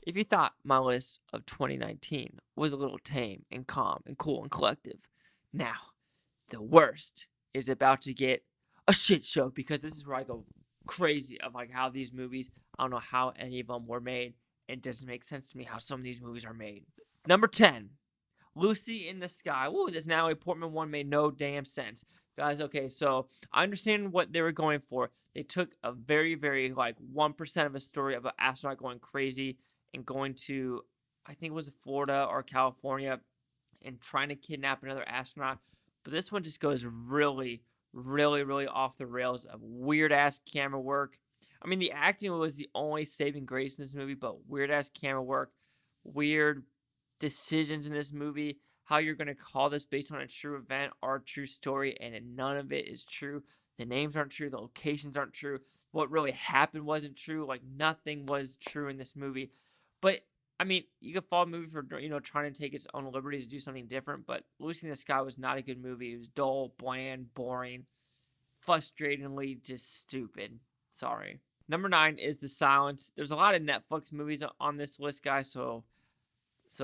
If you thought my list of 2019 was a little tame and calm and cool and collective, now the worst is about to get a shit show because this is where I go crazy of like how these movies, I don't know how any of them were made. It doesn't make sense to me how some of these movies are made. Number 10, Lucy in the Sky. Woo, this Natalie Portman one made no damn sense. Guys, okay, so I understand what they were going for. They took a very, very, like, 1% of a story of an astronaut going crazy and going to, I think it was Florida or California, and trying to kidnap another astronaut. But this one just goes really, really, really off the rails of weird ass camera work. I mean, the acting was the only saving grace in this movie, but weird ass camera work, weird decisions in this movie, how you're going to call this based on a true event or a true story, and none of it is true. The names aren't true, the locations aren't true, what really happened wasn't true. Like, nothing was true in this movie. But I mean, you could fault a movie for trying to take its own liberties to do something different. But Lucy in the Sky was not a good movie. It was dull, bland, boring, frustratingly just stupid. Sorry. Number 9 is The Silence. There's a lot of Netflix movies on this list, guys. So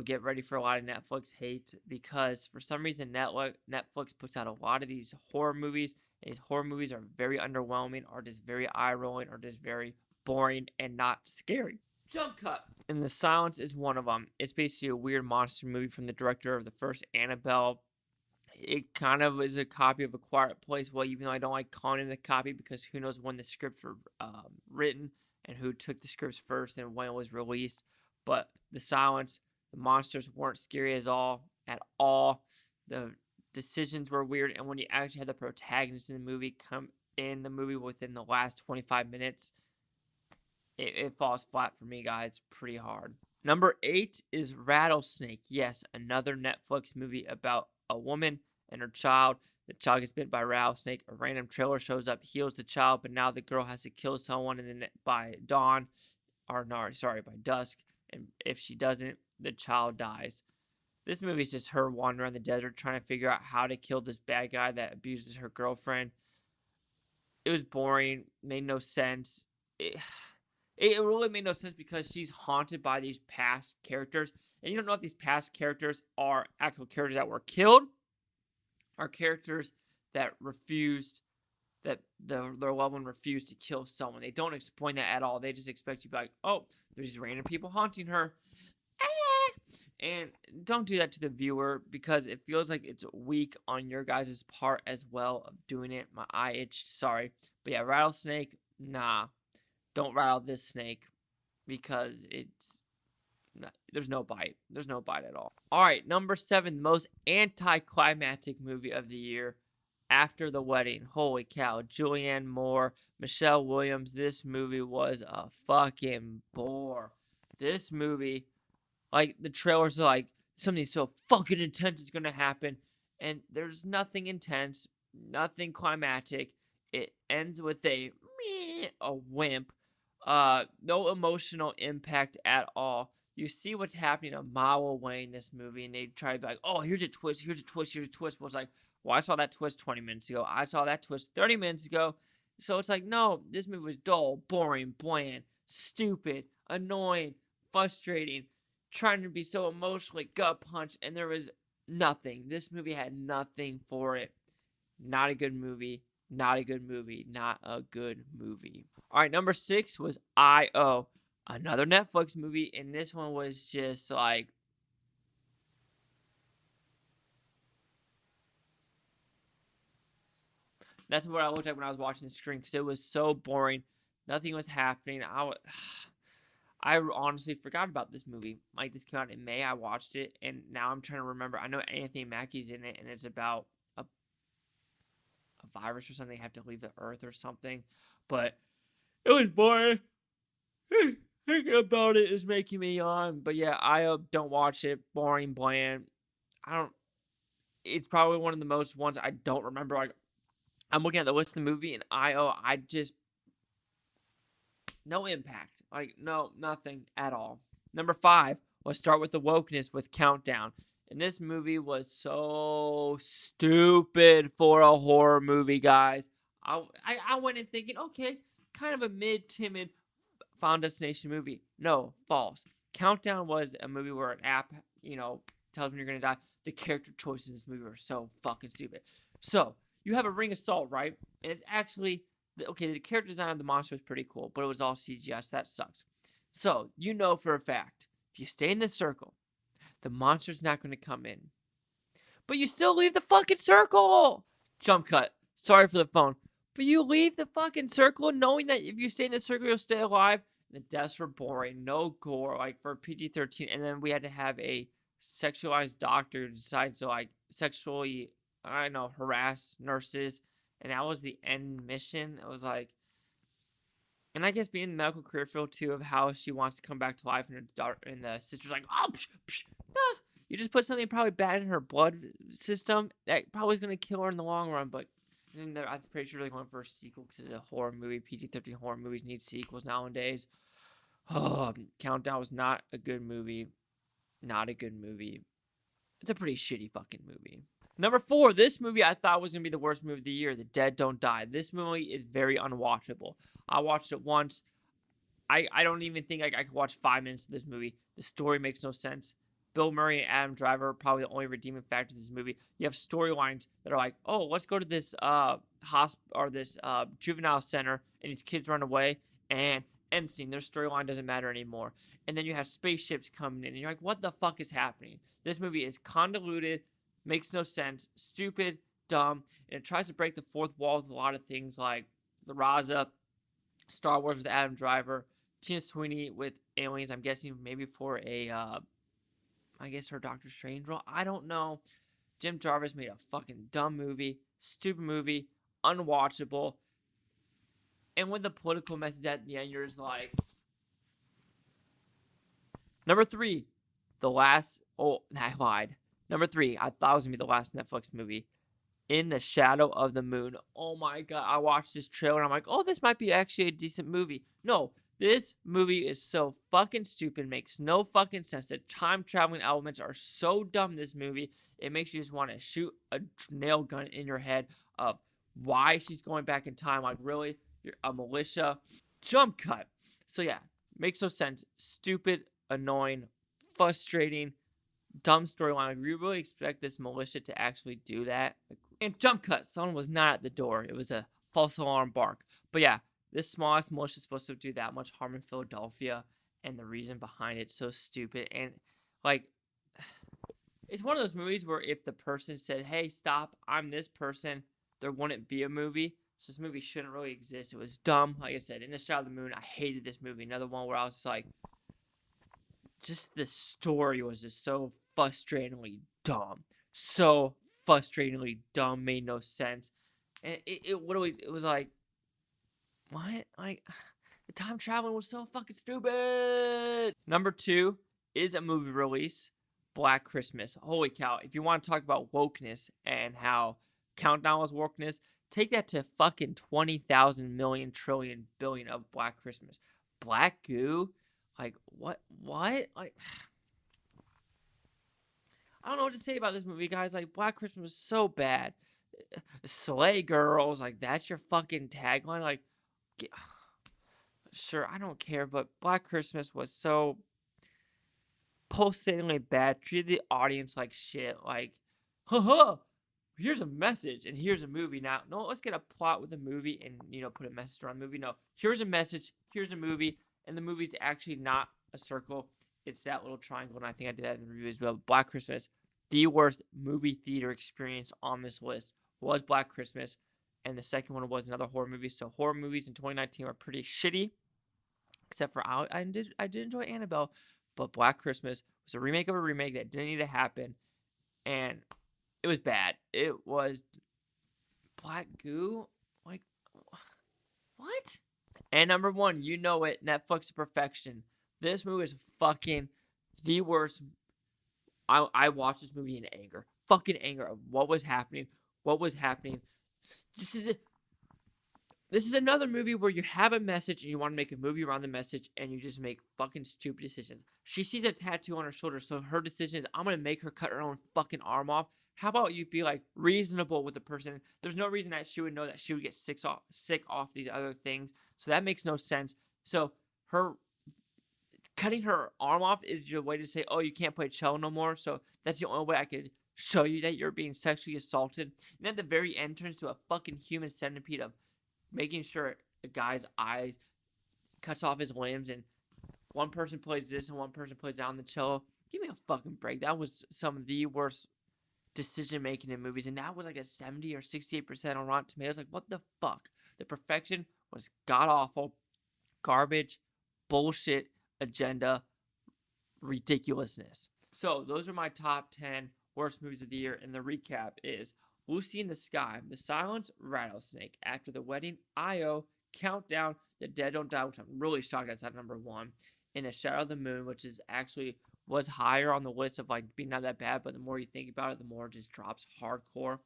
get ready for a lot of Netflix hate because for some reason Netflix puts out a lot of these horror movies. And these horror movies are very underwhelming, or just very eye rolling, or just very boring and not scary. Jump cut. And The Silence is one of them. It's basically a weird monster movie from the director of the first Annabelle. It kind of is a copy of A Quiet Place. Well, even though I don't like calling it a copy because who knows when the scripts were written and who took the scripts first and when it was released. But The Silence, the monsters weren't scary at all. The decisions were weird, and when you actually had the protagonist in the movie come in the movie within the last 25 minutes, it falls flat for me, guys, pretty hard. Number 8 is Rattlesnake. Yes, another Netflix movie about a woman and her child. The child gets bit by a rattlesnake. A random trailer shows up, heals the child, but now the girl has to kill someone, and then by dawn, or no, sorry, by dusk, and if she doesn't, the child dies. This movie is just her wandering around the desert trying to figure out how to kill this bad guy that abuses her girlfriend. It was boring, made no sense. It really made no sense because she's haunted by these past characters, and you don't know if these past characters are actual characters that were killed, or characters that refused, that their loved one refused to kill someone. They don't explain that at all. They just expect you to be like, oh, there's these random people haunting her. And don't do that to the viewer because it feels like it's weak on your guys' part as well of doing it. My eye itched, sorry. But yeah, Rattlesnake, nah. Don't rattle this snake because there's no bite. There's no bite at all. All right, number 7, most anticlimactic movie of the year, After the Wedding. Holy cow. Julianne Moore, Michelle Williams. This movie was a fucking bore. This movie, like, the trailers are like, something so fucking intense is going to happen. And there's nothing intense, nothing climactic. It ends with a wimp. No emotional impact at all. You see what's happening a mile away in this movie, and they try to be like, oh, here's a twist, here's a twist, here's a twist. But it's like, well, I saw that twist 20 minutes ago. I saw that twist 30 minutes ago. So it's like, no, this movie was dull, boring, bland, stupid, annoying, frustrating, trying to be so emotionally gut punched, and there was nothing. This movie had nothing for it. Not a good movie. Not a good movie. Not a good movie. All right, number 6 was I.O., another Netflix movie, and this one was just like, that's what I looked at when I was watching the screen because it was so boring. Nothing was happening. I honestly forgot about this movie. Like, this came out in May. I watched it, and now I'm trying to remember. I know Anthony Mackie's in it, and it's about a virus or something. They have to leave the Earth or something. But it was boring. Thinking about it is making me yawn. But yeah, I don't watch it. Boring, bland. I don't. It's probably one of the most ones I don't remember. Like, I'm looking at the list of the movie, and I just no impact. Like, no, nothing at all. Number 5. Let's start with the wokeness with Countdown. And this movie was so stupid for a horror movie, guys. I went in thinking, okay, kind of a mid-timid Final Destination movie. No, false. Countdown was a movie where an app, tells when you're gonna die. The character choices in this movie were so fucking stupid. So you have a ring assault, right? And it's actually the character design of the monster was pretty cool, but it was all CGI, so that sucks. So you know for a fact, if you stay in the circle, the monster's not gonna come in. But you still leave the fucking circle. Jump cut. Sorry for the phone. But you leave the fucking circle knowing that if you stay in the circle, you'll stay alive. The deaths were boring. No gore, like for PG-13. And then we had to have a sexualized doctor decide to, like, sexually, I don't know, harass nurses. And that was the end mission. It was like, and I guess being in the medical career field too, of how she wants to come back to life, and the sister's like, oh, psh, psh, ah. You just put something probably bad in her blood system that probably is going to kill her in the long run. But then I'm pretty sure they're going for a sequel because it's a horror movie. PG-13 horror movies need sequels nowadays. Oh, Countdown was not a good movie. Not a good movie. It's a pretty shitty fucking movie. Number 4, this movie I thought was going to be the worst movie of the year, The Dead Don't Die. This movie is very unwatchable. I watched it once. I don't even think I could watch 5 minutes of this movie. The story makes no sense. Bill Murray and Adam Driver are probably the only redeeming factor of this movie. You have storylines that are like, oh, let's go to this juvenile center, and these kids run away, and end scene. Their storyline doesn't matter anymore. And then you have spaceships coming in, and you're like, what the fuck is happening? This movie is convoluted, makes no sense, stupid, dumb, and it tries to break the fourth wall with a lot of things like the Raza, Star Wars with Adam Driver, Tina Sweeney with aliens. I'm guessing maybe for I guess her Doctor Strange role. I don't know. Jim Jarvis made a fucking dumb movie, stupid movie, unwatchable. And with the political message at the end, you're just like. Number 3, I lied. Number 3, I thought it was going to be the last Netflix movie. In the Shadow of the Moon. Oh my god, I watched this trailer and I'm like, oh, this might be actually a decent movie. No, this movie is so fucking stupid, makes no fucking sense. The time traveling elements are so dumb in this movie, it makes you just want to shoot a nail gun in your head of why she's going back in time. Like, really? You're a militia? Jump cut. So yeah, makes no sense. Stupid, annoying, frustrating, dumb storyline. Like, we really expect this militia to actually do that? And jump cut. Someone was not at the door. It was a false alarm bark. But yeah, this smallest militia is supposed to do that much harm in Philadelphia, and the reason behind it's so stupid. And like, it's one of those movies where if the person said, "Hey, stop! I'm this person," there wouldn't be a movie. So this movie shouldn't really exist. It was dumb. Like I said, In the Shadow of the Moon, I hated this movie. Another one where I was like, just the story was just so frustratingly dumb. So frustratingly dumb, made no sense. And it was like, what? Like, the time traveling was so fucking stupid. Number 2 is a movie release, Black Christmas. Holy cow. If you want to talk about wokeness and how Countdown was wokeness, take that to fucking 20,000 million trillion billion of Black Christmas. Black goo? Like, what? Like, I don't know what to say about this movie, guys. Like, Black Christmas was so bad. Slay girls, like, that's your fucking tagline. Like, sure, I don't care, but Black Christmas was so pulsatingly bad. Treated the audience like shit. Like, haha, here's a message and here's a movie. Now, no, let's get a plot with a movie and, put a message around the movie. No, here's a message, here's a movie, and the movie's actually not a circle. It's that little triangle, and I think I did that in the review as well. Black Christmas, the worst movie theater experience on this list was Black Christmas, and the second one was another horror movie. So horror movies in 2019 were pretty shitty, except for I did enjoy Annabelle, but Black Christmas was a remake of a remake that didn't need to happen, and it was bad. It was black goo, like, what? And number 1, you know it, Netflix perfection. This movie is fucking the worst. I watched this movie in anger. Fucking anger of what was happening. This is another movie where you have a message and you want to make a movie around the message and you just make fucking stupid decisions. She sees a tattoo on her shoulder, so her decision is, I'm going to make her cut her own fucking arm off. How about you be, like, reasonable with the person? There's no reason that she would know that she would get sick off these other things. So that makes no sense. So her cutting her arm off is your way to say, oh, you can't play cello no more. So that's the only way I could show you that you're being sexually assaulted. And at the very end turns to a fucking human centipede of making sure a guy's eyes cuts off his limbs, and one person plays this and one person plays that on the cello. Give me a fucking break. That was some of the worst decision making in movies, and that was like a 70 or 68% on Rotten Tomatoes. Like, what the fuck? The perfection was god awful, garbage, bullshit, agenda, ridiculousness. So those are my top 10 worst movies of the year, and the recap is Lucy in the Sky, The Silence, Rattlesnake, After the Wedding, I.O., Countdown, The Dead Don't Die, which I'm really shocked that's at number 1, In the Shadow of the Moon, which is actually was higher on the list of like being not that bad, but the more you think about it, the more it just drops hardcore.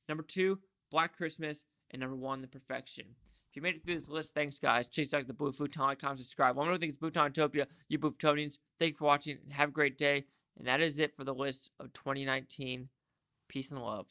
Number 2, Black Christmas, and number 1, The Perfection. If you made it through this list, thanks guys. Chase out the Blue Futon, like, comment, subscribe. One more thing, it's Bhutanotopia. You Blue Futonians, thank you for watching and have a great day. And that is it for the list of 2019. Peace and love.